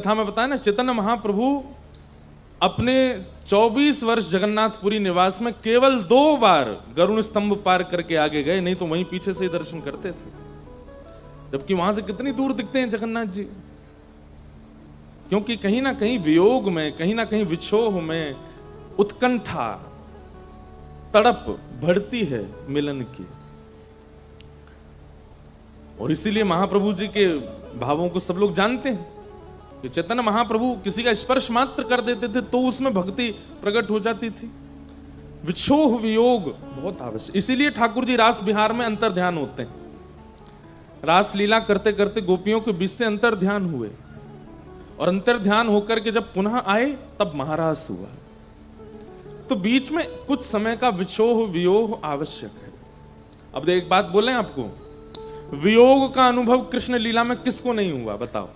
कथा में बताया ना, चैतन्य महाप्रभु अपने 24 वर्ष जगन्नाथपुरी निवास में केवल 2 बार गरुड़ स्तंभ पार करके आगे गए, नहीं तो वहीं पीछे से ही दर्शन करते थे। जबकि वहां से कितनी दूर दिखते हैं जगन्नाथ जी। क्योंकि कहीं ना कहीं वियोग में, कहीं ना कहीं विछोह में उत्कंठा, तड़प बढ़ती है मिलन की। और इसीलिए महाप्रभु जी के भावों को सब लोग जानते हैं कि चैतन्य महाप्रभु किसी का स्पर्श मात्र कर देते थे तो उसमें भक्ति प्रकट हो जाती थी। विछोह वियोग बहुत आवश्यक। इसीलिए ठाकुर जी रास विहार में अंतर ध्यान होते हैं। रास लीला करते करते गोपियों के बीच से अंतर ध्यान हुए, और अंतर ध्यान होकर के जब पुनः आए तब महारास हुआ। तो बीच में कुछ समय का विछोह वियोग आवश्यक है। अब एक बात बोलें आपको, वियोग का अनुभव कृष्ण लीला में किसको नहीं हुआ बताओ?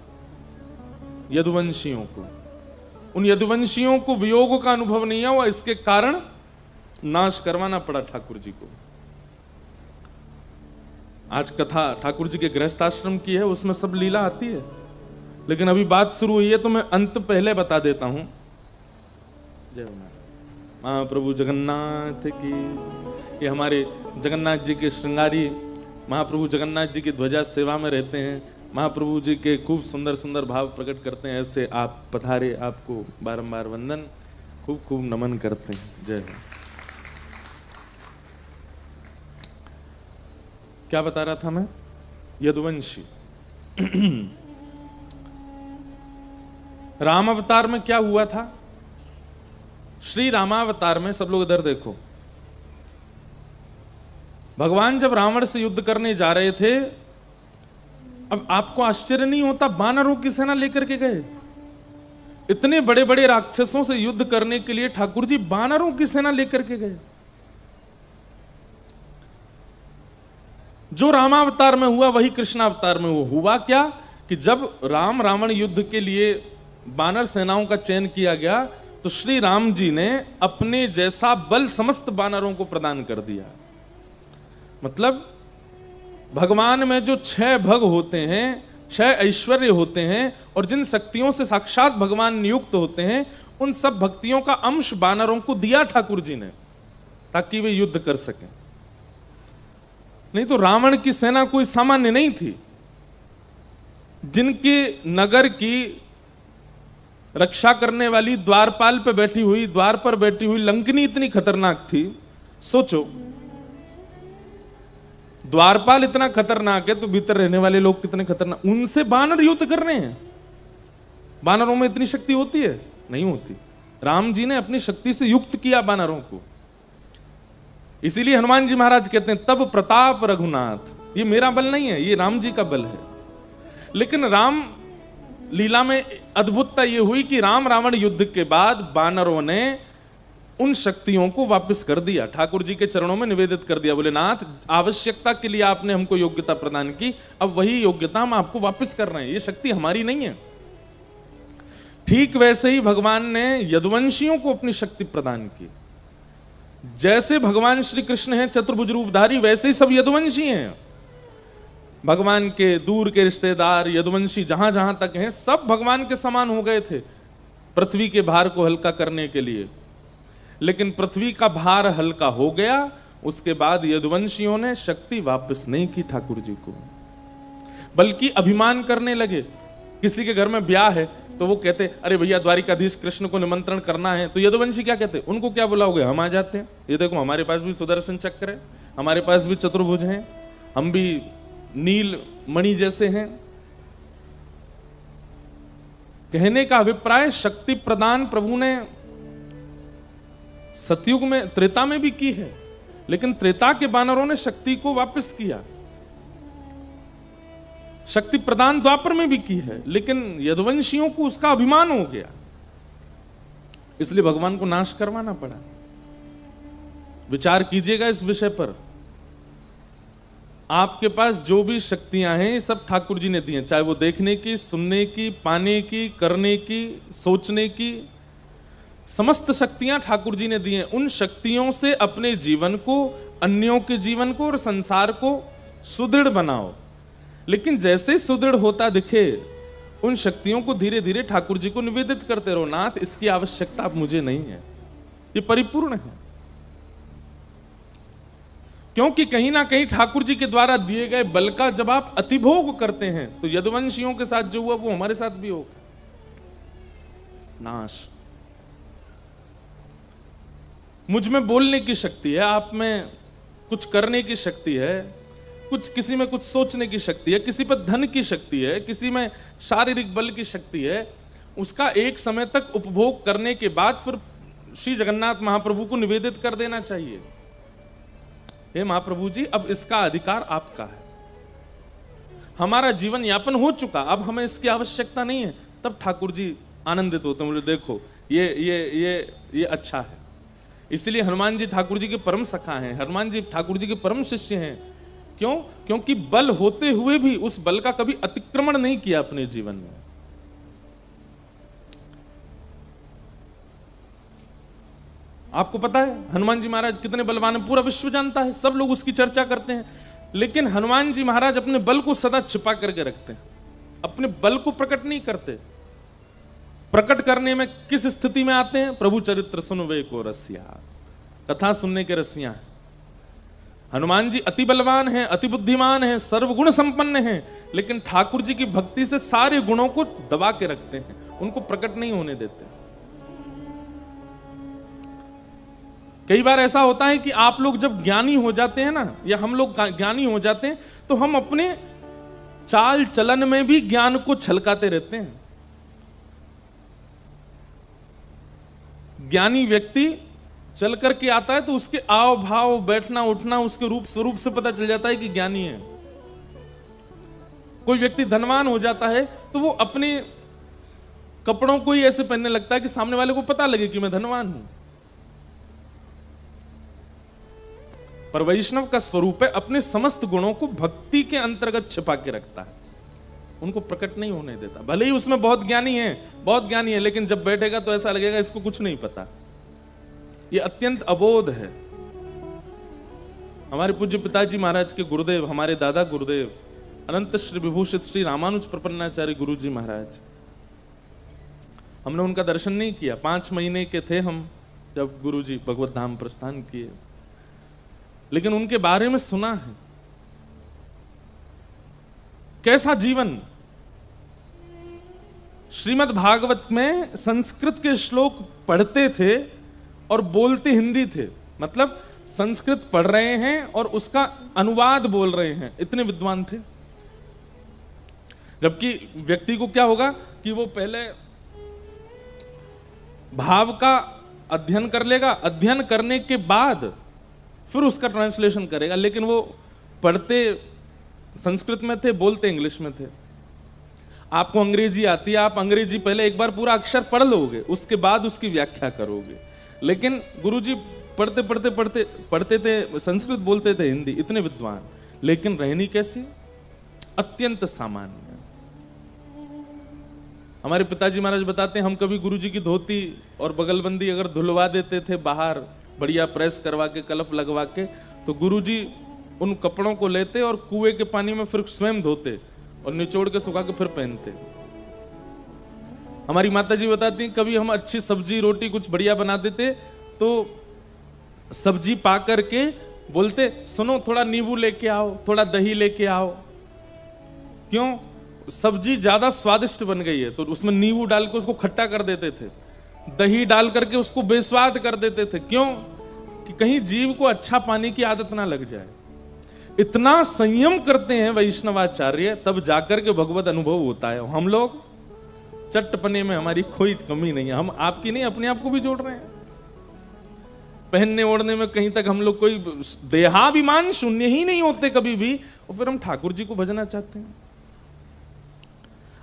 यदुवंशियों को। उन यदुवंशियों को वियोग का अनुभव नहीं हुआ, इसके कारण नाश करवाना पड़ा ठाकुर जी को। आज कथा ठाकुर जी के गृहस्थाश्रम की है, उसमें सब लीला आती है, लेकिन अभी बात शुरू हुई है तो मैं अंत पहले बता देता हूं। जय महाप्रभु जगन्नाथ की। ये हमारे जगन्नाथ जी के श्रृंगारी महाप्रभु जगन्नाथ जी की ध्वजा सेवा में रहते हैं। महाप्रभु जी के खूब सुंदर सुंदर भाव प्रकट करते हैं। ऐसे आप पधारे, आपको बारंबार वंदन, खूब खूब नमन करते हैं। जय हो। क्या बता रहा था मैं? यदुवंशी। राम अवतार में क्या हुआ था? श्री रामावतार में सब लोग इधर देखो, भगवान जब रावण से युद्ध करने जा रहे थे, अब आपको आश्चर्य नहीं होता वानरों की सेना लेकर के गए? इतने बड़े बड़े राक्षसों से युद्ध करने के लिए ठाकुर जी वानरों की सेना लेकर के गए। जो रामावतार में हुआ वही कृष्णावतार में हुआ क्या कि जब राम रावण युद्ध के लिए वानर सेनाओं का चयन किया गया तो श्री राम जी ने अपने जैसा बल समस्त वानरों को प्रदान कर दिया। मतलब भगवान में जो 6 भग होते हैं, 6 ऐश्वर्य होते हैं, और जिन शक्तियों से साक्षात भगवान नियुक्त होते हैं, उन सब भक्तियों का अंश वानरों को दिया ठाकुर जी ने, ताकि वे युद्ध कर सकें। नहीं तो रावण की सेना कोई सामान्य नहीं थी। जिनके नगर की रक्षा करने वाली द्वारपाल पे बैठी हुई, द्वार पर बैठी हुई लंकिनी इतनी खतरनाक थी। सोचो, द्वारपाल इतना खतरनाक है तो भीतर रहने वाले लोग कितने खतरनाक। उनसे वानर युद्ध कर रहे हैं। वानरों में इतनी शक्ति होती है? नहीं होती। राम जी ने अपनी शक्ति से युक्त किया वानरों को। इसीलिए हनुमान जी महाराज कहते हैं तब प्रताप रघुनाथ। ये मेरा बल नहीं है, ये राम जी का बल है। लेकिन राम लीला में अद्भुतता यह हुई कि राम रावण युद्ध के बाद वानरों ने उन शक्तियों को वापस कर दिया, ठाकुर जी के चरणों में निवेदित कर दिया। बोले नाथ, आवश्यकता के लिए आपने हमको योग्यता प्रदान की, अब वही योग्यता हम आपको वापस कर रहे हैं, ये शक्ति हमारी नहीं है। ठीक वैसे ही भगवान ने यदुवंशियों को अपनी शक्ति प्रदान की। जैसे भगवान श्री कृष्ण हैं चतुर्भुज रूपधारी, वैसे ही सब यदुवंशी हैं। भगवान के दूर के रिश्तेदार यदुवंशी जहां जहां तक हैं, सब भगवान के समान हो गए थे पृथ्वी के भार को हल्का करने के लिए। लेकिन पृथ्वी का भार हल्का हो गया, उसके बाद यदुवंशियों ने शक्ति वापस नहीं की ठाकुर जी को, बल्कि अभिमान करने लगे। किसी के घर में ब्याह है तो वो कहते अरे भैया द्वारिकाधीश कृष्ण को निमंत्रण करना है, तो यदुवंशी क्या कहते, उनको क्या बुलाओगे, हम आ जाते हैं। ये देखो हमारे पास भी सुदर्शन चक्र है, हमारे पास भी चतुर्भुज हैं, हम भी नील मणि जैसे हैं। कहने का अभिप्राय शक्ति प्रदान प्रभु ने सतयुग में, त्रेता में भी की है, लेकिन त्रेता के वानरों ने शक्ति को वापस किया। शक्ति प्रदान द्वापर में भी की है, लेकिन यदुवंशियों को उसका अभिमान हो गया, इसलिए भगवान को नाश करवाना पड़ा। विचार कीजिएगा इस विषय पर। आपके पास जो भी शक्तियां हैं, ये सब ठाकुर जी ने दी हैं, चाहे वो देखने की, सुनने की, पाने की, करने की, सोचने की, समस्त शक्तियां ठाकुर जी ने दी हैं। उन शक्तियों से अपने जीवन को, अन्यों के जीवन को और संसार को सुदृढ़ बनाओ। लेकिन जैसे सुदृढ़ होता दिखे उन शक्तियों को धीरे धीरे ठाकुर जी को निवेदित करते रहो। नाथ, इसकी आवश्यकता अब मुझे नहीं है, ये परिपूर्ण है। क्योंकि कहीं ना कहीं ठाकुर जी के द्वारा दिए गए बल का जब आप अतिभोग करते हैं तो यदुवंशियों के साथ जो हुआ वो हमारे साथ भी होगा, नाश। मुझ में बोलने की शक्ति है, आप में कुछ करने की शक्ति है, कुछ किसी में कुछ सोचने की शक्ति है, किसी पर धन की शक्ति है, किसी में शारीरिक बल की शक्ति है। उसका एक समय तक उपभोग करने के बाद फिर श्री जगन्नाथ महाप्रभु को निवेदित कर देना चाहिए। हे महाप्रभु जी, अब इसका अधिकार आपका है, हमारा जीवन यापन हो चुका, अब हमें इसकी आवश्यकता नहीं है। तब ठाकुर जी आनंदित होते हैं, बोले देखो ये अच्छा है। इसलिए हनुमान जी ठाकुर जी के परम सखा हैं, हनुमान जी ठाकुर जी के परम शिष्य हैं। क्यों? क्योंकि बल होते हुए भी उस बल का कभी अतिक्रमण नहीं किया अपने जीवन में। आपको पता है हनुमान जी महाराज कितने बलवान हैं, पूरा विश्व जानता है, सब लोग उसकी चर्चा करते हैं। लेकिन हनुमान जी महाराज अपने बल को सदा छिपा करके रखते हैं, अपने बल को प्रकट नहीं करते। प्रकट करने में किस स्थिति में आते हैं? प्रभु चरित्र सुनवे को रसिया, कथा सुनने के रसिया। हनुमान जी अति बलवान हैं, अति बुद्धिमान हैं, सर्वगुण संपन्न हैं, लेकिन ठाकुर जी की भक्ति से सारे गुणों को दबा के रखते हैं, उनको प्रकट नहीं होने देते। कई बार ऐसा होता है कि आप लोग जब ज्ञानी हो जाते हैं ना, या हम लोग ज्ञानी हो जाते हैं, तो हम अपने चाल चलन में भी ज्ञान को छलकाते रहते हैं। ज्ञानी व्यक्ति चल करके आता है तो उसके आव भाव, बैठना उठना, उसके रूप स्वरूप से पता चल जाता है कि ज्ञानी है। कोई व्यक्ति धनवान हो जाता है तो वो अपने कपड़ों को ही ऐसे पहनने लगता है कि सामने वाले को पता लगे कि मैं धनवान हूं। पर वैष्णव का स्वरूप है अपने समस्त गुणों को भक्ति के अंतर्गत छिपा के रखता है, उनको प्रकट नहीं होने देता। भले ही उसमें बहुत ज्ञानी है, लेकिन जब बैठेगा तो ऐसा लगेगा इसको कुछ नहीं पता, ये अत्यंत अबोध है। हमारे पूज्य पिताजी महाराज के गुरुदेव, हमारे दादा गुरुदेव अनंत श्री विभूषित श्री रामानुज प्रपन्नाचार्य गुरु जी महाराज, हमने उनका दर्शन नहीं किया। 5 महीने के थे हम जब गुरु जी भगवत धाम प्रस्थान किए, लेकिन उनके बारे में सुना है। कैसा जीवन! श्रीमद् भागवत में संस्कृत के श्लोक पढ़ते थे और बोलते हिंदी थे, मतलब संस्कृत पढ़ रहे हैं और उसका अनुवाद बोल रहे हैं, इतने विद्वान थे। जबकि व्यक्ति को क्या होगा कि वो पहले भाव का अध्ययन कर लेगा, अध्ययन करने के बाद फिर उसका ट्रांसलेशन करेगा, लेकिन वो पढ़ते संस्कृत में थे, बोलते इंग्लिश में थे। आपको अंग्रेजी आती है, आप अंग्रेजी पहले एक बार पूरा अक्षर पढ़ लोगे, उसके बाद उसकी व्याख्या करोगे। लेकिन गुरुजी पढ़ते थे संस्कृत, बोलते थे हिंदी, इतने विद्वान, लेकिन रहनी कैसी? अत्यंत सामान्य। हमारे पिताजी महाराज बताते हैं, हम कभी गुरुजी की धोती और बगलबंदी अगर धुलवा देते थे बाहर, बढ़िया प्रेस करवा के, कलफ लगवा के, तो गुरुजी उन कपड़ों को लेते और कुएं के पानी में फिर स्वयं धोते और निचोड़ के सुखा के फिर पहनते। हमारी माताजी बताती हैं, कभी हम अच्छी सब्जी रोटी कुछ बढ़िया बना देते तो सब्जी पा करके बोलते, सुनो थोड़ा नींबू लेके आओ, थोड़ा दही लेके आओ। क्यों? सब्जी ज्यादा स्वादिष्ट बन गई है, तो उसमें नींबू डाल के उसको खट्टा कर देते थे, दही डाल करके उसको बेस्वाद कर देते थे। क्यों? कि कहीं जीव को अच्छा पाने की आदत ना लग जाए। इतना संयम करते हैं वैष्णवाचार्य, तब जाकर के भगवत अनुभव होता है। हम लोग चट्टपने में हमारी कोई कमी नहीं है, हम आपकी नहीं अपने आप को भी जोड़ रहे हैं। पहनने ओढ़ने में कहीं तक हम लोग कोई देहाभिमान शून्य ही नहीं होते कभी भी, और फिर हम ठाकुर जी को भजना चाहते हैं।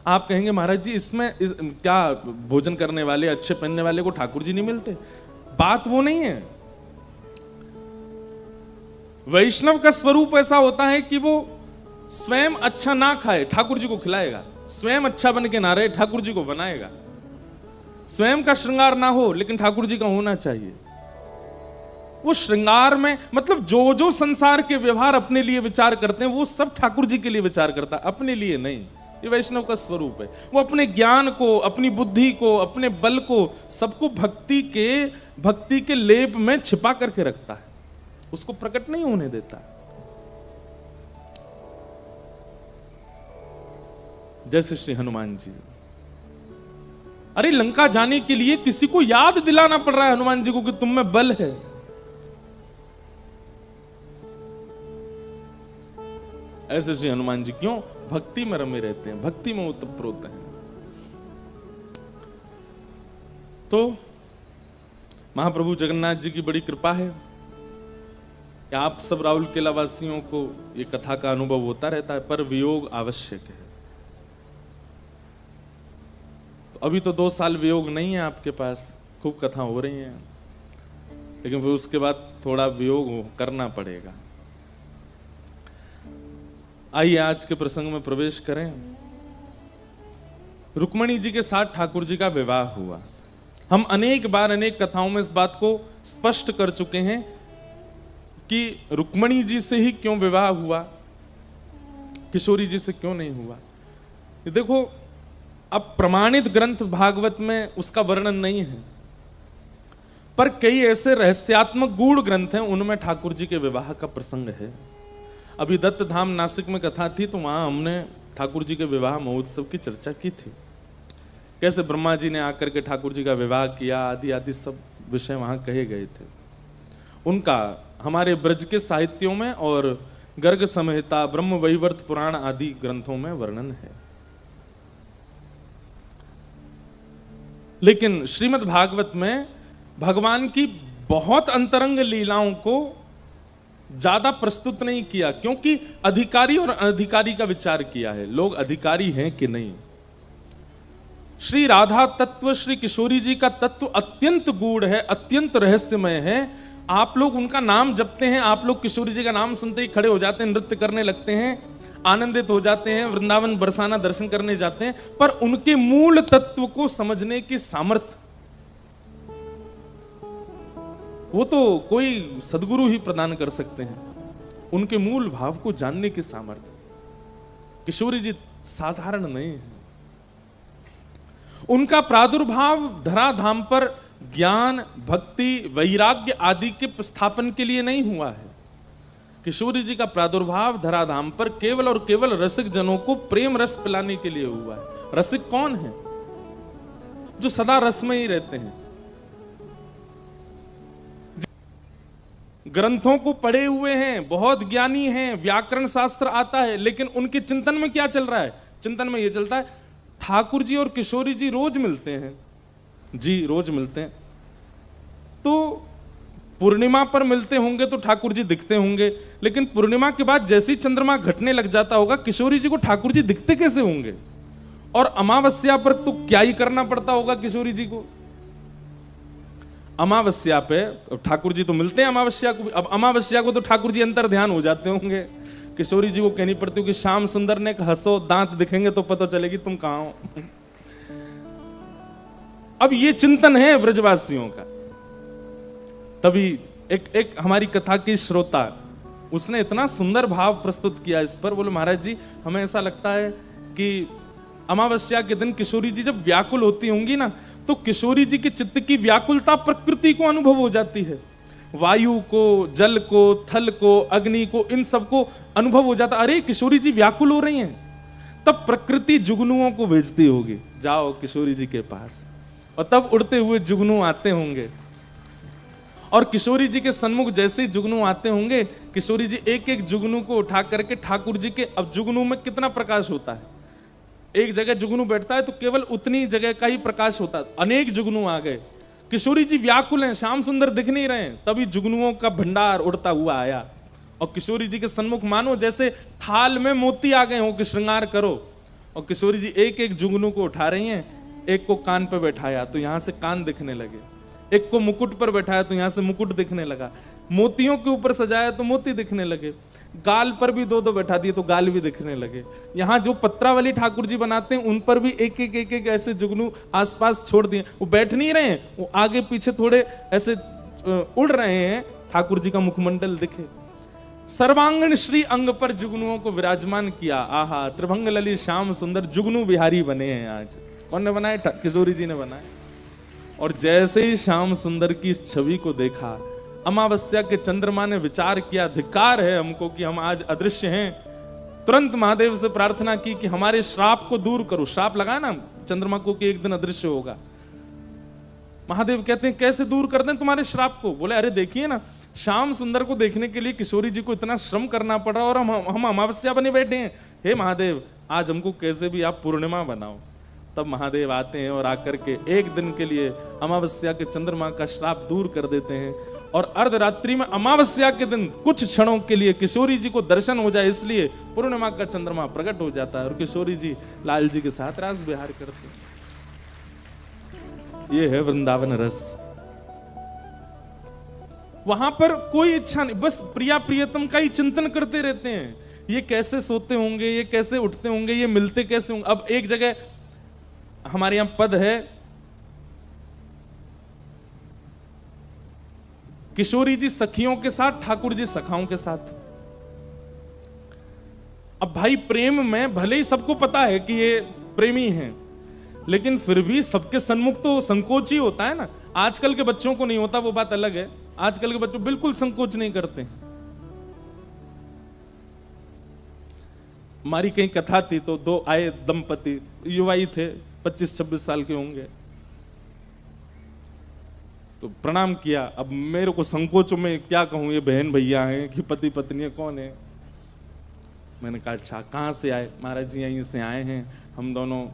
आप कहेंगे महाराज जी क्या भोजन करने वाले, अच्छे पहनने वाले को ठाकुर जी नहीं मिलते? बात वो नहीं है। वैष्णव का स्वरूप ऐसा होता है कि वो स्वयं अच्छा ना खाए, ठाकुर जी को खिलाएगा, स्वयं अच्छा बन के ना रहे, ठाकुर जी को बनाएगा। स्वयं का श्रृंगार ना हो, लेकिन ठाकुर जी का होना चाहिए। वो श्रृंगार में मतलब जो जो संसार के व्यवहार अपने लिए विचार करते हैं, वो सब ठाकुर जी के लिए विचार करता है, अपने लिए नहीं। ये वैष्णव का स्वरूप है। वो अपने ज्ञान को, अपनी बुद्धि को, अपने बल को, सबको भक्ति के लेप में छिपा करके रखता है, उसको प्रकट नहीं होने देता। जैसे श्री हनुमान जी, अरे लंका जाने के लिए किसी को याद दिलाना पड़ रहा है हनुमान जी को कि तुम में बल है। ऐसे श्री हनुमान जी क्यों? भक्ति में रमे रहते हैं, भक्ति में ओतप्रोत हैं। तो महाप्रभु जगन्नाथ जी की बड़ी कृपा है कि आप सब राउरकेला वासियों को ये कथा का अनुभव होता रहता है, पर वियोग आवश्यक है। तो अभी तो 2 साल वियोग नहीं है आपके पास, खूब कथा हो रही हैं, लेकिन फिर उसके बाद थोड़ा वियोग करना पड़ेगा। आइए आज के प्रसंग में प्रवेश करें। रुक्मणी जी के साथ ठाकुर जी का विवाह हुआ। हम अनेक बार अनेक कथाओं में इस बात को स्पष्ट कर चुके हैं कि रुक्मणी जी से ही क्यों विवाह हुआ, किशोरी जी से क्यों नहीं हुआ। देखो, अब प्रमाणित ग्रंथ भागवत में उसका वर्णन नहीं है, पर कई ऐसे रहस्यात्मक गूढ़ ग्रंथ हैं, उनमें ठाकुर जी के विवाह का प्रसंग है। अभी दत्त धाम नासिक में कथा थी, तो वहां हमने ठाकुर जी के विवाह महोत्सव की चर्चा की थी, कैसे ब्रह्मा जी ने आकर के ठाकुर जी का विवाह किया, आदि आदि सब विषय वहां कहे गए थे। उनका हमारे ब्रज के साहित्यों में और गर्ग संहिता, ब्रह्म वैवर्त पुराण आदि ग्रंथों में वर्णन है। लेकिन श्रीमद् भागवत में भगवान की बहुत अंतरंग लीलाओं को ज्यादा प्रस्तुत नहीं किया, क्योंकि अधिकारी और अनधिकारी का विचार किया है, लोग अधिकारी हैं कि नहीं। श्री राधा तत्व, श्री किशोरी जी का तत्व अत्यंत गूढ़ है, अत्यंत रहस्यमय है। आप लोग उनका नाम जपते हैं, आप लोग किशोरी जी का नाम सुनते ही खड़े हो जाते हैं, नृत्य करने लगते हैं, आनंदित हो जाते हैं, वृंदावन बरसाना दर्शन करने जाते हैं, पर उनके मूल तत्व को समझने की सामर्थ्य वो तो कोई सदगुरु ही प्रदान कर सकते हैं। उनके मूल भाव को जानने की सामर्थ्य किशोरी जी साधारण नहीं है। उनका प्रादुर्भाव धराधाम पर ज्ञान, भक्ति, वैराग्य आदि के स्थापन के लिए नहीं हुआ है। किशोरी जी का प्रादुर्भाव धराधाम पर केवल और केवल रसिक जनों को प्रेम रस पिलाने के लिए हुआ है। रसिक कौन है? जो सदा रस में ही रहते हैं, ग्रंथों को पढ़े हुए हैं, बहुत ज्ञानी हैं, व्याकरण शास्त्र आता है, लेकिन उनके चिंतन में क्या चल रहा है? चिंतन में यह चलता है ठाकुर जी और किशोरी जी रोज मिलते हैं जी, रोज मिलते हैं, तो पूर्णिमा पर मिलते होंगे तो ठाकुर जी दिखते होंगे, लेकिन पूर्णिमा के बाद जैसे ही चंद्रमा घटने लग जाता होगा, किशोरी जी को ठाकुर जी दिखते कैसे होंगे? और अमावस्या पर तो क्या ही करना पड़ता होगा किशोरी जी को। अमावस्या पे ठाकुर जी तो मिलते हैं अमावस्या को, अब अमावस्या को तो ठाकुर जी अंतर ध्यान हो जाते होंगे। किशोरी जी को कहनी पड़ती हो कि श्याम सुंदर ने हंसो, दांत दिखेंगे तो पता चलेगी तुम कहां हो। अब ये चिंतन है ब्रजवासियों का। तभी एक हमारी कथा की श्रोता, उसने इतना सुंदर भाव प्रस्तुत किया इस पर। बोले महाराज जी, हमें ऐसा लगता है कि अमावस्या के दिन किशोरी जी जब व्याकुल होती होंगी ना, तो किशोरी जी के चित्त की व्याकुलता प्रकृति को अनुभव हो जाती है, वायु को, जल को, थल को, अग्नि को, इन सबको अनुभव हो जाता। अरे किशोरी जी व्याकुल हो रही हैं, तब प्रकृति जुगनुओं को भेजती होगी, जाओ किशोरी जी के पास, और तब उड़ते हुए जुगनू आते होंगे, और किशोरी जी के सन्मुख जैसे ही जुगनू आते होंगे, किशोरी जी एक एक जुगनू को उठा करके ठाकुर जी के, अब जुगनू में कितना प्रकाश होता है, एक जगह जुगनू बैठता है तो केवल उतनी जगह का ही प्रकाश होता है, अनेक जुगनू आ गए, किशोरी जी व्याकुल हैं, श्याम सुंदर दिख नहीं रहे हैं, तभी जुगनुओं का भंडार उड़ता हुआ आया, और किशोरी जी के सन्मुख मानो जैसे थाल में मोती आ गए हो कि श्रृंगार करो, और किशोरी जी एक एक जुगनू को उठा रही हैं, एक को कान पर बैठाया तो यहां से कान दिखने लगे, एक को मुकुट पर बैठाया तो यहां से मुकुट दिखने लगा, मोतियों के ऊपर सजाया तो मोती दिखने लगे, गाल पर भी दो दो बैठा दिए तो गाल भी दिखने लगे। यहाँ जो पत्रावली ठाकुर जी बनाते हैं उन पर भी एक एक ऐसे जुगनू आसपास छोड़ दिए, वो बैठ नहीं रहे हैं, वो आगे पीछे थोड़े ऐसे उड़ रहे हैं, ठाकुर जी का मुखमंडल दिखे। सर्वांगण श्री अंग पर जुगनुओं को विराजमान किया। आहा, त्रिभंग ललित श्याम सुंदर जुगनू बिहारी बने हैं आज। कौन ने बनाए? किशोरी जी ने बनाए। और जैसे ही श्याम सुंदर की इस छवि को देखा, अमावस्या के चंद्रमा ने विचार किया, धिक्कार है हमको कि हम आज अदृश्य हैं। तुरंत महादेव से प्रार्थना की कि हमारे श्राप को दूर करो। श्राप लगा ना चंद्रमा को कि एक दिन अदृश्य होगा। महादेव कहते हैं कैसे दूर कर दें तुम्हारे श्राप को? बोले अरे देखिए ना, श्याम सुंदर को देखने के लिए किशोरी जी को इतना श्रम करना पड़ा और हम अमावस्या बने बैठे हैं। हे महादेव, आज हमको कैसे भी आप पूर्णिमा बनाओ। तब महादेव आते हैं और आकर के एक दिन के लिए अमावस्या के चंद्रमा का श्राप दूर कर देते हैं। और अर्धरात्रि में अमावस्या के दिन कुछ क्षणों के लिए किशोरी जी को दर्शन हो जाए, इसलिए पूर्णिमा का चंद्रमा प्रकट हो जाता है और किशोरी जी लाल जी के साथ रास विहार करते हैं। ये है वृंदावन रस। वहां पर कोई इच्छा नहीं, बस प्रिया प्रियतम का ही चिंतन करते रहते हैं। ये कैसे सोते होंगे, ये कैसे उठते होंगे, ये मिलते कैसे होंगे। अब एक जगह हमारे यहां पद है, किशोरी जी सखियों के साथ, ठाकुर जी सखाओं के साथ। अब भाई प्रेम में भले ही सबको पता है कि ये प्रेमी हैं, लेकिन फिर भी सबके सन्मुख तो संकोच ही होता है ना। आजकल के बच्चों को नहीं होता, वो बात अलग है। आजकल के बच्चों बिल्कुल संकोच नहीं करते। हमारी कहीं कथा थी तो दो आए दंपति, युवा ही थे, 25-26 साल के होंगे। तो प्रणाम किया। अब मेरे को संकोच में क्या कहूं, ये बहन भैया हैं कि पति पत्नी है, कौन है? मैंने कहा अच्छा कहां से आए? महाराज जी यहीं से आए हैं, हम दोनों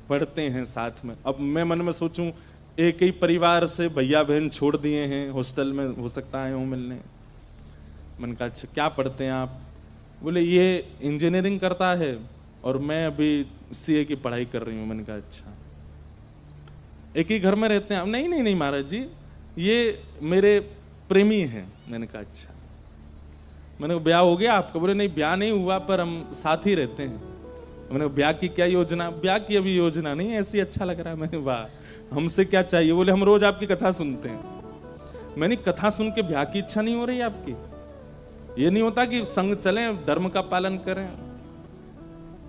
पढ़ते हैं साथ में। अब मैं मन में सोचूं, एक ही परिवार से भैया बहन छोड़ दिए हैं, हॉस्टल में हो सकता है वो मिलने। मैंने कहा अच्छा क्या पढ़ते हैं आप? बोले ये इंजीनियरिंग करता है और मैं अभी सीए की पढ़ाई कर रही हूँ। मैंने कहा अच्छा, एक ही घर में रहते हैं? नहीं नहीं नहीं महाराज जी, ये मेरे प्रेमी हैं। मैंने कहा अच्छा। मैंने कहा ब्याह हो गया आपका? बोले नहीं ब्याह नहीं हुआ, पर हम साथ ही रहते हैं। मैंने कहा ब्याह की क्या योजना? ब्याह की अभी योजना नहीं, ऐसी अच्छा लग रहा है। मैंने वाह, हमसे क्या चाहिए? बोले हम रोज आपकी कथा सुनते हैं। मैंने कथा सुन के ब्याह की इच्छा नहीं हो रही आपकी? ये नहीं होता कि संग चलें, धर्म का पालन करें?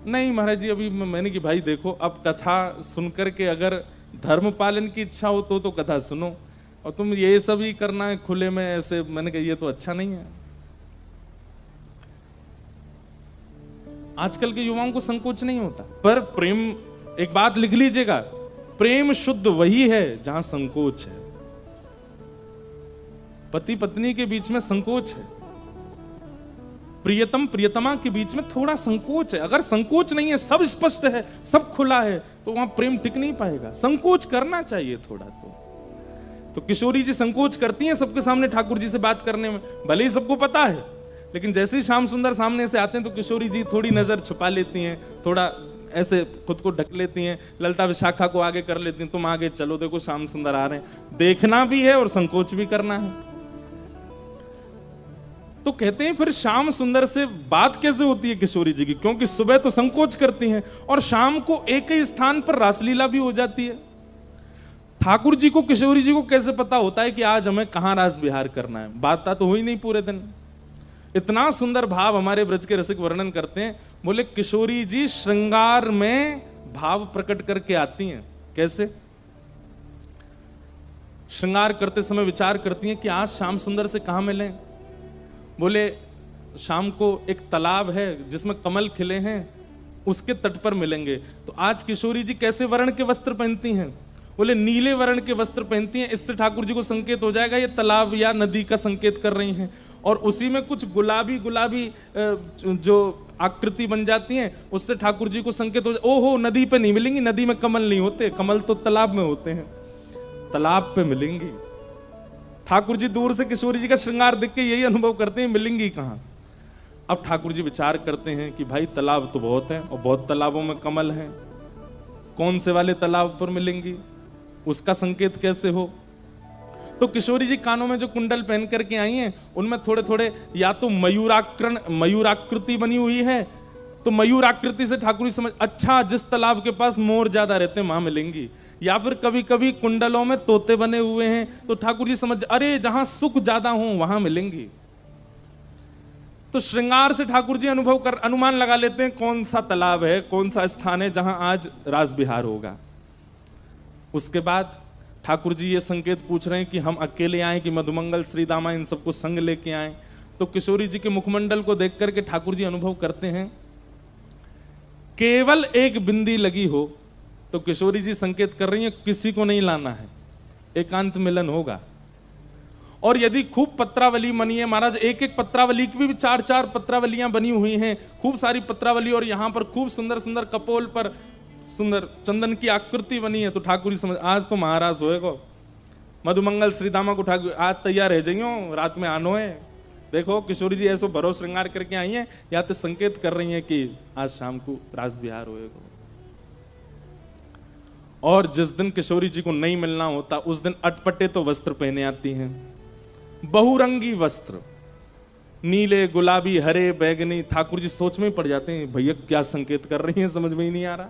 नहीं महाराज जी अभी। मैंने कि भाई देखो, अब कथा सुनकर के अगर धर्म पालन की इच्छा हो तो कथा सुनो, और तुम ये सब ही करना है खुले में ऐसे। मैंने कहा ये तो अच्छा नहीं है। आजकल के युवाओं को संकोच नहीं होता। पर प्रेम, एक बात लिख लीजिएगा, प्रेम शुद्ध वही है जहां संकोच है। पति पत्नी के बीच में संकोच है, प्रियतम प्रियतमा के बीच में थोड़ा संकोच है। अगर संकोच नहीं है, सब स्पष्ट है, सब खुला है, तो वहां प्रेम टिक नहीं पाएगा। संकोच करना चाहिए थोड़ा। तो किशोरी जी संकोच करती हैं सबके सामने ठाकुर जी से बात करने में, भले ही सबको पता है, लेकिन जैसे ही श्याम सुंदर सामने से आते हैं तो किशोरी जी थोड़ी नजर छुपा लेती हैं, थोड़ा ऐसे खुद को ढक लेती हैं, ललता विशाखा को आगे कर लेती हैं, तुम आगे चलो, देखो श्याम सुंदर आ रहे हैं। देखना भी है और संकोच भी करना है। तो कहते हैं फिर श्याम सुंदर से बात कैसे होती है किशोरी जी की? क्योंकि सुबह तो संकोच करती हैं और शाम को एक ही स्थान पर रासलीला भी हो जाती है। ठाकुर जी को, किशोरी जी को कैसे पता होता है कि आज हमें कहां रास विहार करना है? बात तो हुई नहीं पूरे दिन। इतना सुंदर भाव हमारे ब्रज के रसिक वर्णन करते हैं। बोले किशोरी जी श्रृंगार में भाव प्रकट करके आती हैं। कैसे? श्रृंगार करते समय विचार करती हैं कि आज श्याम सुंदर से कहां मिलें। बोले शाम को एक तालाब है जिसमें कमल खिले हैं, उसके तट पर मिलेंगे। तो आज किशोरी जी कैसे वर्ण के वस्त्र पहनती हैं? बोले नीले वर्ण के वस्त्र पहनती हैं। इससे ठाकुर जी को संकेत हो जाएगा ये तालाब या नदी का संकेत कर रही हैं। और उसी में कुछ गुलाबी गुलाबी जो आकृति बन जाती हैं, उससे ठाकुर जी को संकेत हो जाए, ओहो नदी पे नहीं मिलेंगी, नदी में कमल नहीं होते, कमल तो तालाब में होते हैं, तालाब पे मिलेंगी। ठाकुर जी दूर से किशोरी जी का श्रृंगार देख के यही अनुभव करते हैं, मिलेंगी कहां। अब ठाकुर जी विचार करते हैं कि भाई तालाब तो बहुत हैं और बहुत तालाबों में कमल हैं, कौन से वाले तालाब पर मिलेंगी, उसका संकेत कैसे हो। तो किशोरी जी कानों में जो कुंडल पहन करके आई हैं, उनमें थोड़े थोड़े या तो मयूराकृति बनी हुई है, तो मयूराकृति से ठाकुर जी समझ, अच्छा जिस तालाब के पास मोर ज्यादा रहते हैं वहां मिलेंगी। या फिर कभी कभी कुंडलों में तोते बने हुए हैं, तो ठाकुर जी समझ, अरे जहां सुख ज्यादा हो वहां मिलेंगी। तो श्रृंगार से ठाकुर जी अनुमान लगा लेते हैं कौन सा तालाब है, कौन सा स्थान है जहां आज रास विहार होगा। उसके बाद ठाकुर जी ये संकेत पूछ रहे हैं कि हम अकेले आए कि मधुमंगल, श्री दामा इन सबको संग लेके आए। तो किशोरी जी के मुखमंडल को देख करके ठाकुर जी अनुभव करते हैं केवल एक बिंदी लगी हो तो किशोरी जी संकेत कर रही हैं किसी को नहीं लाना है, एकांत मिलन होगा। और यदि खूब पत्रावली बनी है, महाराज एक एक पत्रावली की भी 4-4 पत्रावलियां बनी हुई हैं, खूब सारी पत्रावली, और यहां पर खूब सुंदर सुंदर कपोल पर सुंदर चंदन की आकृति बनी है, तो ठाकुर जी समझ आज तो महाराज होएगा। मधुमंगल श्री दामा को ठाकुर आज तैयार रह जाइयो, रात में आनो है। देखो किशोरी जी ऐसो भरो श्रृंगार करके आई हैं, या तो संकेत कर रही हैं कि आज शाम को रास विहार होएगा। और जिस दिन किशोरी जी को नहीं मिलना होता उस दिन अटपटे तो वस्त्र पहने आती हैं, बहुरंगी वस्त्र, नीले, गुलाबी, हरे, बैगनी। ठाकुर जी सोच में पड़ जाते हैं भैया क्या संकेत कर रही हैं, समझ में ही नहीं आ रहा।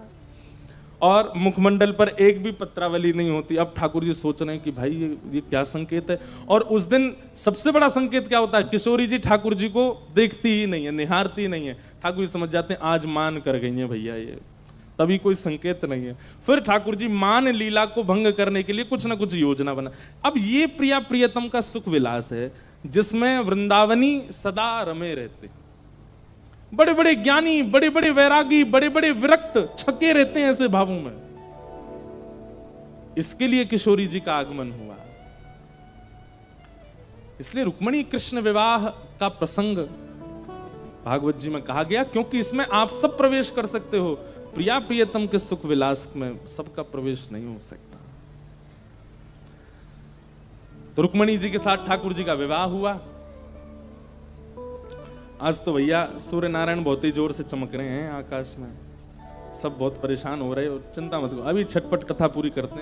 और मुखमंडल पर एक भी पत्रावली नहीं होती। अब ठाकुर जी सोच रहे हैं कि भाई ये क्या संकेत है। और उस दिन सबसे बड़ा संकेत क्या होता है, किशोरी जी ठाकुर जी को देखती ही नहीं है, निहारती नहीं है। ठाकुर जी समझ जाते हैं आज मान कर गई है भैया, ये तभी कोई संकेत नहीं है। फिर ठाकुर जी मान लीला को भंग करने के लिए कुछ ना कुछ योजना बना। अब ये प्रिया प्रियतम का सुख विलास है जिसमें वृंदावनी सदा रमे रहते, बड़े बड़े ज्ञानी, बड़े बड़े वैरागी, बड़े बड़े विरक्त छके रहते हैं ऐसे भावों में। इसके लिए किशोरी जी का आगमन हुआ। इसलिए रुक्मणी कृष्ण विवाह का प्रसंग भागवत जी में कहा गया, क्योंकि इसमें आप सब प्रवेश कर सकते हो। प्रिया प्रियतम के सुख विलास में सबका प्रवेश नहीं हो सकता। तो रुक्मणी जी के साथ ठाकुर जी का विवाह हुआ। आज तो भैया सूर्य नारायण बहुत ही जोर से चमक रहे हैं आकाश में, सब बहुत परेशान हो रहे हो। चिंता मत करो, अभी छटपट कथा पूरी करते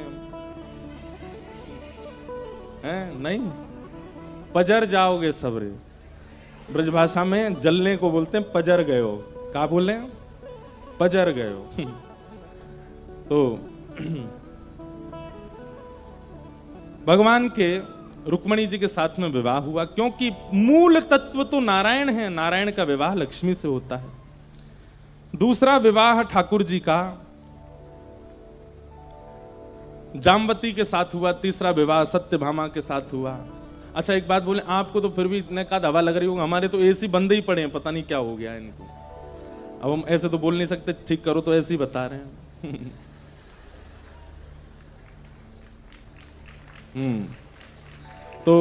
हैं नहीं पजर जाओगे सबरे। ब्रजभाषा में जलने को बोलते हैं पजर गए हो। क्या बोले हैं? पजर गए हो। तो भगवान के रुक्मणी जी के साथ में विवाह हुआ, क्योंकि मूल तत्व तो नारायण है। नारायण का विवाह लक्ष्मी से होता है। दूसरा विवाह ठाकुर जी का जामवती के साथ हुआ। तीसरा विवाह सत्यभामा के साथ हुआ। अच्छा एक बात बोले, आपको तो फिर भी इतने का हवा लग रही होगी, हमारे तो एसी बंद ही पड़े हैं, पता नहीं क्या हो गया इनको। अब हम ऐसे तो बोल नहीं सकते ठीक करो, तो ऐसे ही बता रहे हैं। तो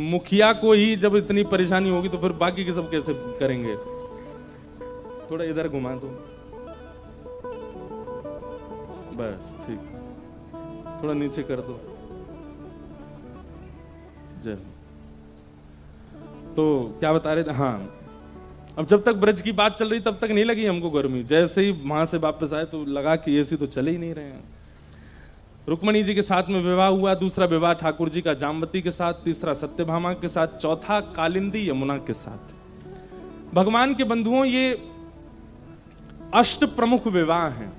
मुखिया को ही जब इतनी परेशानी होगी तो फिर बाकी के सब कैसे करेंगे। थोड़ा इधर घुमा दो, बस ठीक, थोड़ा नीचे कर दो। जय। तो क्या बता रहे थे? हाँ, अब जब तक ब्रज की बात चल रही तब तक नहीं लगी हमको गर्मी। जैसे ही वहां से वापस आए तो लगा कि एसी तो चले ही नहीं रहे हैं। रुक्मणी जी के साथ में विवाह हुआ। दूसरा विवाह ठाकुर जी का जामवती के साथ, तीसरा सत्यभामा के साथ, चौथा कालिंदी यमुना के साथ। भगवान के बंधुओं, ये अष्ट प्रमुख विवाह हैं।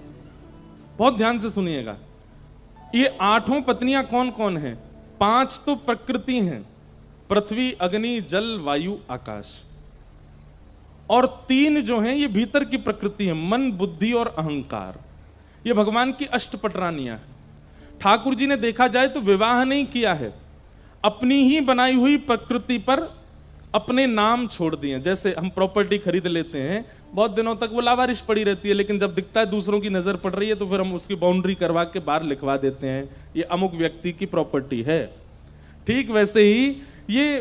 बहुत ध्यान से सुनिएगा। ये 8 पत्नियां कौन कौन हैं? 5 तो प्रकृति हैं, पृथ्वी, अग्नि, जल, वायु, आकाश। और 3 जो हैं ये भीतर की प्रकृति है, मन, बुद्धि और अहंकार। ये भगवान की अष्टपटरानियां हैं। ठाकुर जी ने देखा जाए तो विवाह नहीं किया है, अपनी ही बनाई हुई प्रकृति पर अपने नाम छोड़ दिए। जैसे हम प्रॉपर्टी खरीद लेते हैं, बहुत दिनों तक वो लावारिश पड़ी रहती है, लेकिन जब दिखता है दूसरों की नजर पड़ रही है तो फिर हम उसकी बाउंड्री करवा के बाहर लिखवा देते हैं ये अमुक व्यक्ति की प्रॉपर्टी है। ठीक वैसे ही ये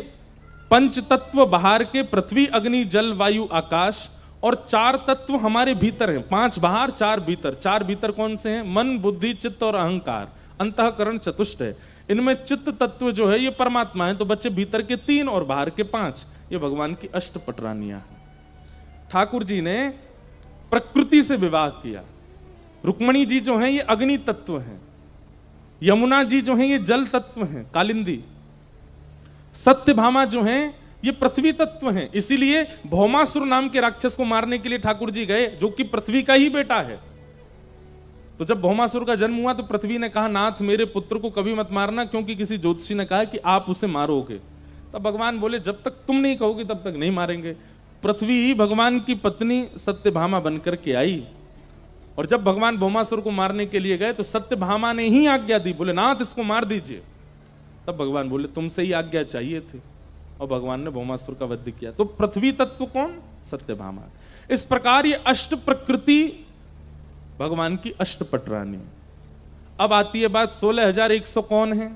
पंच तत्व बाहर के, पृथ्वी, अग्नि, जल, वायु, आकाश, और 4 तत्व हमारे भीतर हैं। 5 बाहर, 4 भीतर। 4 भीतर कौन से हैं? मन, बुद्धि, चित्त और अहंकार। अंतःकरण चतुष्ट है। इनमें चित्त तत्व जो है ये परमात्मा है, तो बच्चे भीतर के 3 और बाहर के 5। ये भगवान की अष्टपटरानियां हैं। ठाकुर जी ने प्रकृति से विवाह किया। रुक्मणी जी जो हैं ये अग्नि तत्व हैं, यमुना जी जो हैं ये जल तत्व हैं, कालिंदी। सत्यभामा जो हैं ये पृथ्वी तत्व हैं। इसीलिए भौमासुर नाम के राक्षस को मारने के लिए ठाकुर जी गए, जो कि पृथ्वी का ही बेटा है। तो जब भौमासुर का जन्म हुआ तो पृथ्वी ने कहा, नाथ मेरे पुत्र को कभी मत मारना, क्योंकि किसी ज्योतिषी ने कहा कि आप उसे मारोगे। तब भगवान बोले जब तक तुम नहीं कहोगे तब तक नहीं मारेंगे। पृथ्वी ही भगवान की पत्नी सत्यभामा बनकर के आई, और जब भगवान भौमासुर को मारने के लिए गए तो सत्यभामा ने ही आज्ञा दी, बोले नाथ इसको मार दीजिए। तब भगवान बोले तुमसे ही आज्ञा चाहिए थी, और भगवान ने भौमासुर का वध किया। तो पृथ्वी तत्व कौन? सत्यभामा। इस प्रकार ये अष्ट प्रकृति भगवान की अष्टपटरानी। अब आती है बात 16,100 कौन है?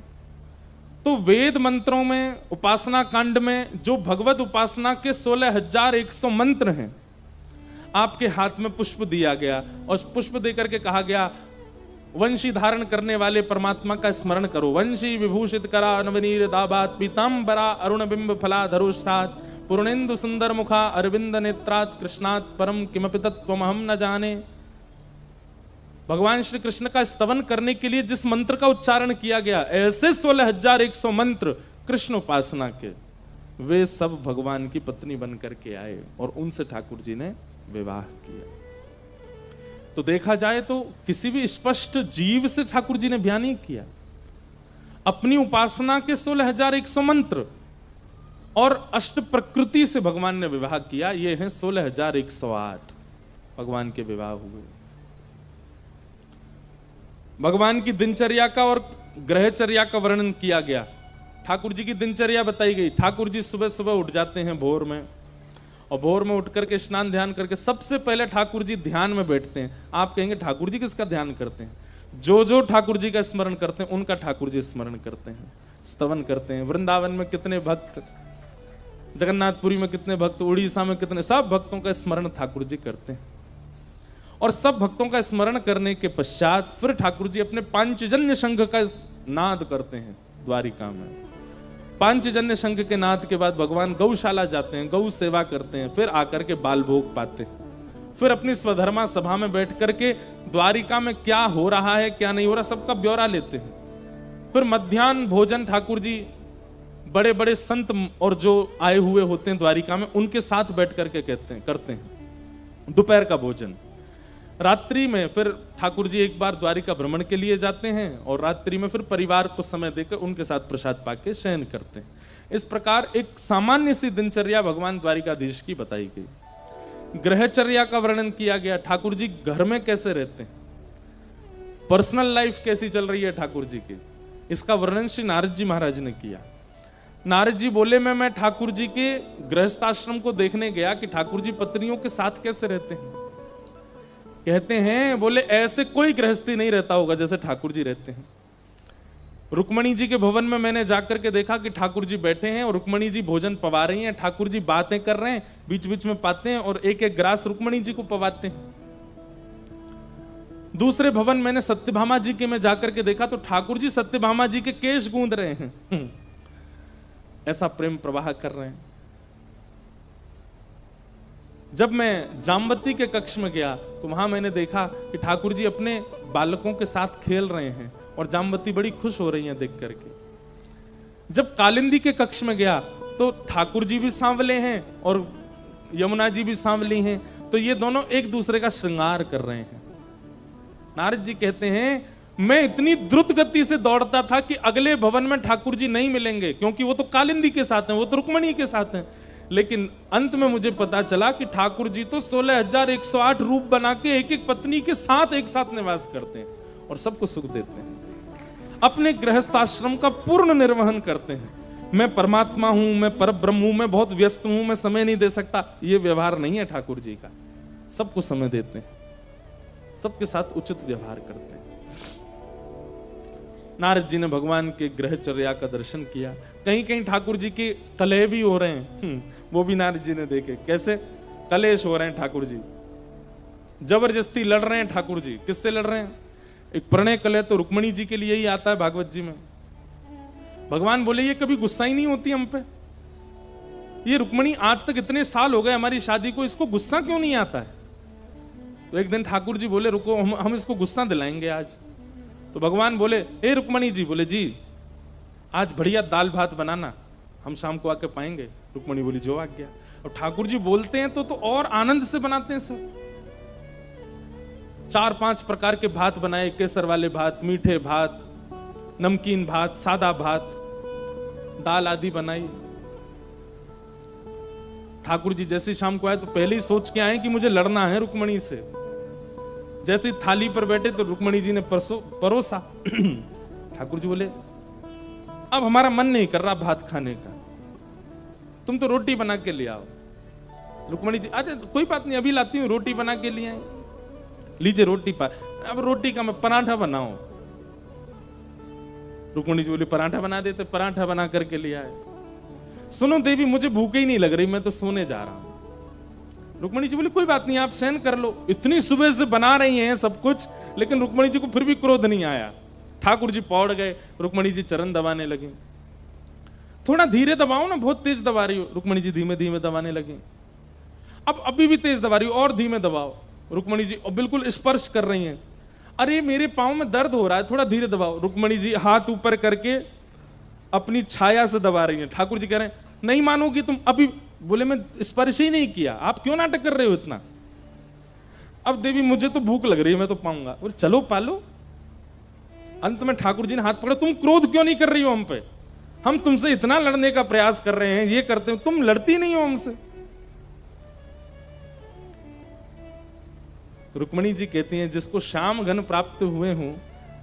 तो वेद मंत्रों में, उपासना कांड में जो भगवत उपासना के 16,100 मंत्र हैं, आपके हाथ में पुष्प दिया गया, और पुष्प देकर के कहा गया वंशी धारण करने वाले परमात्मा का स्मरण करो। वंशी विभूषित करा नवनीर दाबात पीतांबरा अरुण बिंब फला धरुष्ठात पूर्णेन्दु सुंदर मुखा अरविंद नेत्रात कृष्णात परम किमपि तत्त्वमहं न जाने। भगवान श्री कृष्ण का स्तवन करने के लिए जिस मंत्र का उच्चारण किया गया, ऐसे 16,100 मंत्र कृष्ण उपासना के, वे सब भगवान की पत्नी बनकर के आए और उनसे ठाकुर जी ने विवाह किया। तो देखा जाए तो किसी भी स्पष्ट जीव से ठाकुर जी ने ब्याह नहीं किया। अपनी उपासना के 16,100 मंत्र और अष्ट प्रकृति से भगवान ने विवाह किया। ये हैं 16,108 भगवान के विवाह हुए। भगवान की दिनचर्या का और ग्रहचर्या का वर्णन किया गया। ठाकुर जी की दिनचर्या बताई गई। ठाकुर जी सुबह सुबह उठ जाते हैं भोर में, और भोर में उठ करके स्नान ध्यान करके सबसे पहले ठाकुर जी ध्यान में बैठते हैं। आप कहेंगे ठाकुर जी किसका ध्यान करते हैं? जो जो ठाकुर जी का स्मरण करते हैं उनका ठाकुर जी स्मरण करते हैं, स्तवन करते हैं। वृंदावन में कितने भक्त, जगन्नाथपुरी में कितने भक्त, उड़ीसा में कितने, सब भक्तों का स्मरण ठाकुर जी करते हैं। और सब भक्तों का स्मरण करने के पश्चात फिर ठाकुर जी अपने पांचजन्य शंख का नाद करते हैं द्वारिका में। पांचजन्य शंख के नाद के बाद भगवान गौशाला जाते हैं, गौ सेवा करते हैं, फिर आकर के बाल भोग पाते हैं। फिर अपनी स्वधर्मा सभा में बैठ करके द्वारिका में क्या हो रहा है क्या नहीं हो रहा सबका ब्यौरा लेते हैं। फिर मध्याह्न भोजन ठाकुर जी बड़े बड़े संत और जो आए हुए होते हैं द्वारिका में उनके साथ बैठ करके करते हैं दोपहर का भोजन। रात्रि में फिर ठाकुर जी एक बार द्वारिका भ्रमण के लिए जाते हैं, और रात्रि में फिर परिवार को समय देकर उनके साथ प्रसाद पाके शयन करते हैं। इस प्रकार एक सामान्य सी दिनचर्या भगवान द्वारिकाधीश की बताई गई। ग्रहचर्या का वर्णन किया गया। ठाकुर जी घर में कैसे रहते हैं, पर्सनल लाइफ कैसी चल रही है ठाकुर जी की, इसका वर्णन श्री नारद जी महाराज ने किया। नारद जी बोले मैं ठाकुर जी के गृहस्थाश्रम को देखने गया कि ठाकुर जी पत्नियों के साथ कैसे रहते हैं। कहते हैं बोले ऐसे कोई गृहस्थी नहीं रहता होगा जैसे ठाकुर जी रहते हैं। रुक्मणी जी के भवन में मैंने जाकर के देखा कि ठाकुर जी बैठे हैं और रुक्मणी जी भोजन पवा रही हैं, ठाकुर जी बातें कर रहे हैं, बीच बीच में पाते हैं और एक एक ग्रास रुक्मणी जी को पवाते हैं। दूसरे भवन मैंने सत्यभामा जी के में जाकर के देखा तो ठाकुर जी सत्यभामा जी के केश गूंद रहे हैं, ऐसा प्रेम प्रवाह कर रहे हैं। जब मैं जामवती के कक्ष में गया तो वहां मैंने देखा कि ठाकुर जी अपने बालकों के साथ खेल रहे हैं और जामवती बड़ी खुश हो रही हैं देख करके। जब कालिंदी के कक्ष में गया तो ठाकुर जी भी सांवले हैं और यमुना जी भी सांवली हैं, तो ये दोनों एक दूसरे का श्रृंगार कर रहे हैं। नारद जी कहते हैं मैं इतनी द्रुत गति से दौड़ता था कि अगले भवन में ठाकुर जी नहीं मिलेंगे, क्योंकि वो तो कालिंदी के साथ हैं, वो तो रुक्मणी के साथ हैं। लेकिन अंत में मुझे पता चला कि ठाकुर जी तो 16,108 रूप बना के एक एक पत्नी के साथ एक साथ निवास करते हैं और सबको सुख देते हैं, अपने गृहस्थाश्रम का पूर्ण निर्वहन करते हैं। मैं परमात्मा हूं, मैं परब्रह्म हूं, मैं बहुत व्यस्त हूं, मैं समय नहीं दे सकता, ये व्यवहार नहीं है ठाकुर जी का। सबको समय देते हैं, सबके साथ उचित व्यवहार करते हैं। नारद जी ने भगवान के ग्रहचर्या का दर्शन किया। कहीं कहीं ठाकुर जी के कलह भी हो रहे हैं, वो भी नारद जी ने देखे। कैसे कलेश हो रहे हैं ठाकुर जी, जबरदस्ती लड़ रहे हैं ठाकुर जी। किससे लड़ रहे हैं? एक प्रणय कलह तो रुक्मणी जी के लिए ही आता है भागवत जी में। भगवान बोले ये कभी गुस्सा ही नहीं होती हम पे, ये रुक्मणी आज तक इतने साल हो गए हमारी शादी को, इसको गुस्सा क्यों नहीं आता है? तो एक दिन ठाकुर जी बोले रुको, हम इसको गुस्सा दिलाएंगे आज। तो भगवान बोले ए रुक्मणी जी, बोले जी आज बढ़िया दाल भात बनाना, हम शाम को आके पाएंगे। रुक्मणी बोली जो आज्ञा। और ठाकुर जी बोलते हैं तो और आनंद से बनाते हैं सब। 4-5 प्रकार के भात बनाए, केसर वाले भात, मीठे भात, नमकीन भात, सादा भात, दाल आदि बनाई। ठाकुर जी जैसे शाम को आए तो पहले ही सोच के आए कि मुझे लड़ना है रुक्मणी से। जैसे थाली पर बैठे तो रुक्मणी जी ने परोसा। ठाकुर जी बोले अब हमारा मन नहीं कर रहा भात खाने का, तुम तो रोटी बना के ले आओ। रुक्मणी जी अच्छा कोई बात नहीं, अभी लाती हूँ, रोटी बना के लिए आए। लीजिए रोटी अब रोटी का मैं पराठा बनाओ। रुक्मणी जी बोली पराठा बना देते, पराठा बना करके ले आए। सुनो देवी मुझे भूख ही नहीं लग रही, मैं तो सोने जा रहा हूं। रुक्मणी जी बोली कोई बात नहीं, आप सहन कर लो। इतनी सुबह से बना रही हैं सब कुछ, लेकिन रुक्मणी जी को फिर भी क्रोध नहीं आया। ठाकुर जी पौड़ गए, रुक्मणी जी चरण दबाने लगे। थोड़ा धीरे दबाओ ना, बहुत तेज दबा रही हो। रुक्मणी जी धीमे धीमे दबाने लगे। अब अभी भी तेज दबा रही हो, और धीमे दबाओ। रुक्मणी जी बिल्कुल स्पर्श कर रही हैं। अरे मेरे पांव में दर्द हो रहा है, थोड़ा धीरे दबाओ। रुक्मणी जी हाथ ऊपर करके अपनी छाया से दबा रही हैं। ठाकुर जी कह रहे हैं नहीं मानोगी तुम अभी। बोले मैं स्पर्श ही नहीं किया, आप क्यों नाटक कर रहे हो इतना। अब देवी मुझे तो भूख लग रही है, मैं तो पाऊंगा। बोले चलो पालो। अंत में ठाकुर जी ने हाथ पकड़ा, तुम क्रोध क्यों नहीं कर रही हो हम पे, हम तुमसे इतना लड़ने का प्रयास कर रहे हैं, ये करते हो, तुम लड़ती नहीं हो हमसे। रुक्मणी जी कहती हैं जिसको श्याम घन प्राप्त हुए हों,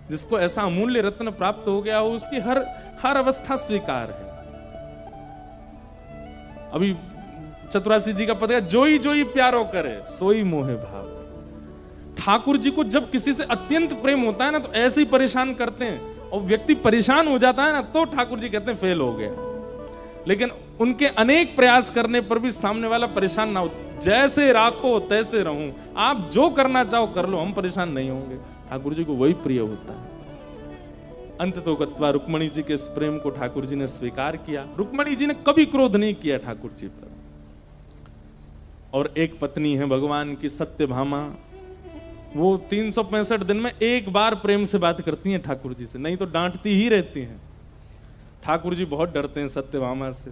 जिसको ऐसा अमूल्य रत्न प्राप्त हो गया हो, उसकी हर अवस्था स्वीकार है। अभी चतुरासी जी का पता है, जोई जोई प्यारो करे सोई मोहे भाव। ठाकुर जी को जब किसी से अत्यंत प्रेम होता है ना, तो ऐसे ही परेशान करते हैं, और व्यक्ति परेशान हो जाता है ना, तो ठाकुर जी कहते हैं फेल हो गया। लेकिन उनके अनेक प्रयास करने पर भी सामने वाला परेशान ना हो। जैसे राखो तैसे रहूं, आप जो करना चाहो कर लो, हम परेशान नहीं होंगे। ठाकुर जी को वही प्रिय होता है। अंततोगत्वा रुक्मणी जी के इस प्रेम को ठाकुर जी ने स्वीकार किया। रुक्मणी जी ने कभी क्रोध नहीं किया ठाकुर जी पर। और एक पत्नी है भगवान की सत्यभामा, वो 365 दिन में एक बार प्रेम से बात करती हैं ठाकुर जी से, नहीं तो डांटती ही रहती हैं। ठाकुर जी बहुत डरते हैं सत्यभामा से,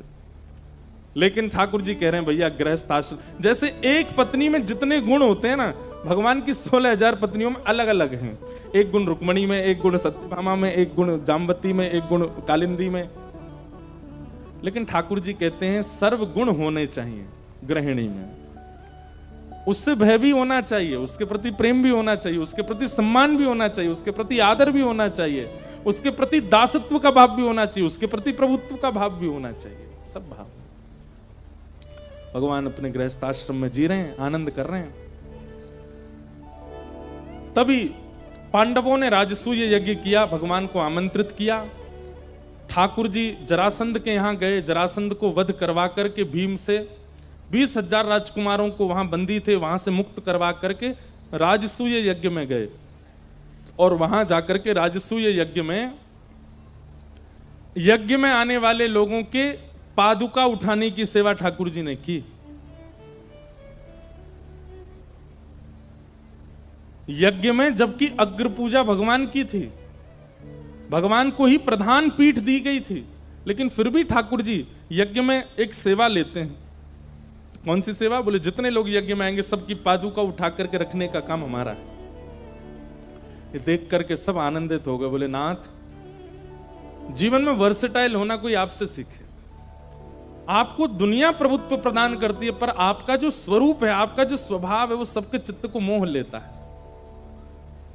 लेकिन ठाकुर जी कह रहे हैं भैया गृहस्थ आश्रम, जैसे एक पत्नी में जितने गुण होते हैं ना, भगवान की 16,000 पत्नियों में अलग अलग हैं। एक गुण रुक्मणी में, एक गुण सत्यभामा में, एक गुण जाम्बती में, एक गुण कालिंदी में। लेकिन ठाकुर जी कहते हैं सर्व गुण होने चाहिए गृहिणी में। उससे भय भी होना चाहिए, उसके प्रति प्रेम भी होना चाहिए, उसके प्रति सम्मान भी होना चाहिए, उसके प्रति आदर भी होना चाहिए, उसके प्रति दासत्व का भाव भी होना चाहिए, उसके प्रति प्रभुत्व का भाव भी होना चाहिए। सब भाव भगवान अपने गृहस्थाश्रम में जी रहे हैं, आनंद कर रहे हैं। तभी पांडवों ने राजसूय यज्ञ किया, भगवान को आमंत्रित किया। ठाकुर जी जरासंध के यहां गए, जरासंध को वध करवा करके भीम से 20,000 राजकुमारों को वहां बंदी थे, वहां से मुक्त करवा करके राजसूय यज्ञ में गए। और वहां जाकर के राजसूय यज्ञ में आने वाले लोगों के पादुका उठाने की सेवा ठाकुर जी ने की। यज्ञ में, जबकि अग्र पूजा भगवान की थी, भगवान को ही प्रधान पीठ दी गई थी, लेकिन फिर भी ठाकुर जी यज्ञ में एक सेवा लेते हैं। कौन सी सेवा? बोले जितने लोग यज्ञ में आएंगे सबकी पादुका उठा करके रखने का काम हमारा है। ये देख करके सब आनंदित हो गए। बोले नाथ, जीवन में वर्सेटाइल होना कोई आपसे सीखे। आपको दुनिया प्रभुत्व प्रदान करती है, पर आपका जो स्वरूप है, आपका जो स्वभाव है, वो सबके चित्त को मोह लेता है।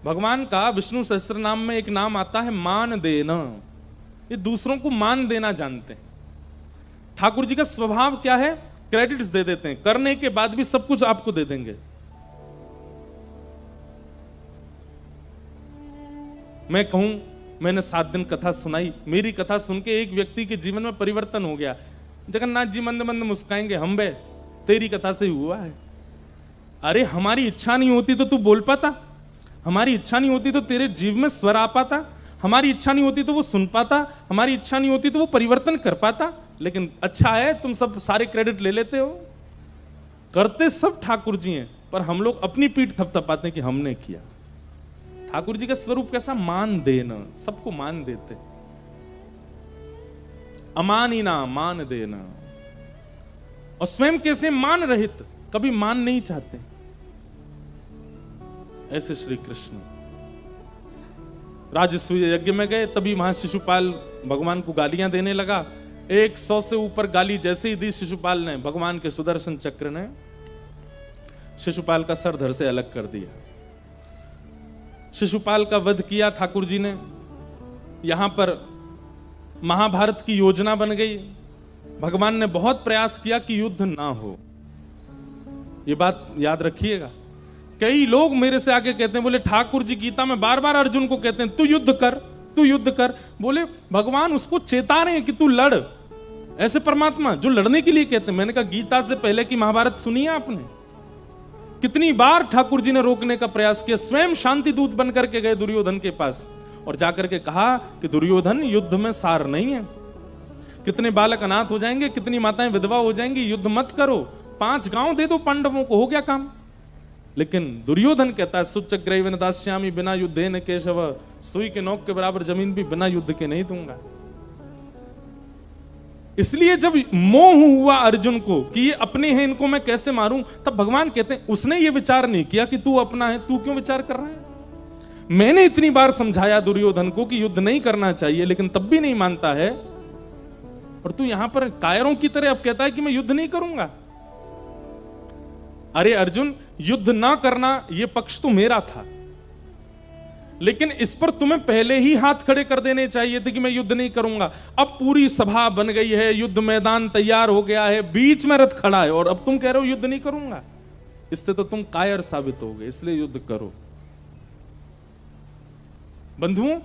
भगवान का विष्णु सहस्त्र नाम में एक नाम आता है मान देना। ये दूसरों को मान देना जानते हैं। ठाकुर जी का स्वभाव क्या है? क्रेडिट्स दे देते हैं, करने के बाद भी सब कुछ आपको दे देंगे। मैं कहूं मैंने 7 दिन कथा सुनाई, मेरी कथा सुन के एक व्यक्ति के जीवन में परिवर्तन हो गया। जगन्नाथ जी मंद मंद मुस्काएंगे, हम बे तेरी कथा से हुआ है। अरे हमारी इच्छा नहीं होती तो तू बोल पाता, हमारी इच्छा नहीं होती तो तेरे जीव में स्वर आ पाता, हमारी इच्छा नहीं होती तो वो सुन पाता, हमारी इच्छा नहीं होती तो वो परिवर्तन कर पाता। लेकिन अच्छा है तुम सब सारे क्रेडिट ले लेते हो। करते सब ठाकुर जी हैं, पर हम लोग अपनी पीठ थपथपाते हैं कि हमने किया। ठाकुर जी का स्वरूप कैसा? मान देना, सबको मान देते। अमानिना, मान देना। और स्वयं कैसे मान रहित, कभी मान नहीं चाहते। ऐसे श्री कृष्ण राजसूय यज्ञ में गए, तभी वहां शिशुपाल भगवान को गालियां देने लगा। 100 से ऊपर गाली जैसे ही दी शिशुपाल ने, भगवान के सुदर्शन चक्र ने शिशुपाल का सर धड़ से अलग कर दिया। शिशुपाल का वध किया ठाकुर जी ने। यहां पर महाभारत की योजना बन गई। भगवान ने बहुत प्रयास किया कि युद्ध ना हो। ये बात याद रखिएगा। कई लोग मेरे से आके कहते हैं, बोले ठाकुर जी गीता में बार बार अर्जुन को कहते हैं तू युद्ध कर, तू युद्ध कर। बोले भगवान उसको चेता रहे हैं कि तू लड़। ऐसे परमात्मा जो लड़ने के लिए कहते हैं। मैंने कहा गीता से पहले की महाभारत सुनी है आपने? कितनी बार ठाकुर जी ने रोकने का प्रयास किया। स्वयं शांति दूत बनकर के गए दुर्योधन के पास और जाकर के कहा कि दुर्योधन युद्ध में सार नहीं है। कितने बालक अनाथ हो जाएंगे, कितनी माताएं विधवा हो जाएंगी, युद्ध मत करो, 5 गांव दे दो पांडवों को, हो गया काम। लेकिन दुर्योधन कहता है सुचग्रैव न दास्यामि बिना युद्धे न केशव, सुई के नोक के बराबर जमीन भी बिना युद्ध के नहीं दूंगा। इसलिए जब मोह हुआ अर्जुन को कि ये अपने हैं, इनको मैं कैसे मारूं, तब भगवान कहते हैं उसने ये विचार नहीं किया कि तू अपना है, तू क्यों विचार कर रहा है। मैंने इतनी बार समझाया दुर्योधन को कि युद्ध नहीं करना चाहिए, लेकिन तब भी नहीं मानता है। और तू यहां पर कायरों की तरह अब कहता है कि मैं युद्ध नहीं करूंगा। अरे अर्जुन, युद्ध ना करना यह पक्ष तो मेरा था, लेकिन इस पर तुम्हें पहले ही हाथ खड़े कर देने चाहिए थे कि मैं युद्ध नहीं करूंगा। अब पूरी सभा बन गई है, युद्ध मैदान तैयार हो गया है, बीच में रथ खड़ा है और अब तुम कह रहे हो युद्ध नहीं करूंगा। इससे तो तुम कायर साबित हो गए, इसलिए युद्ध करो। बंधुओं,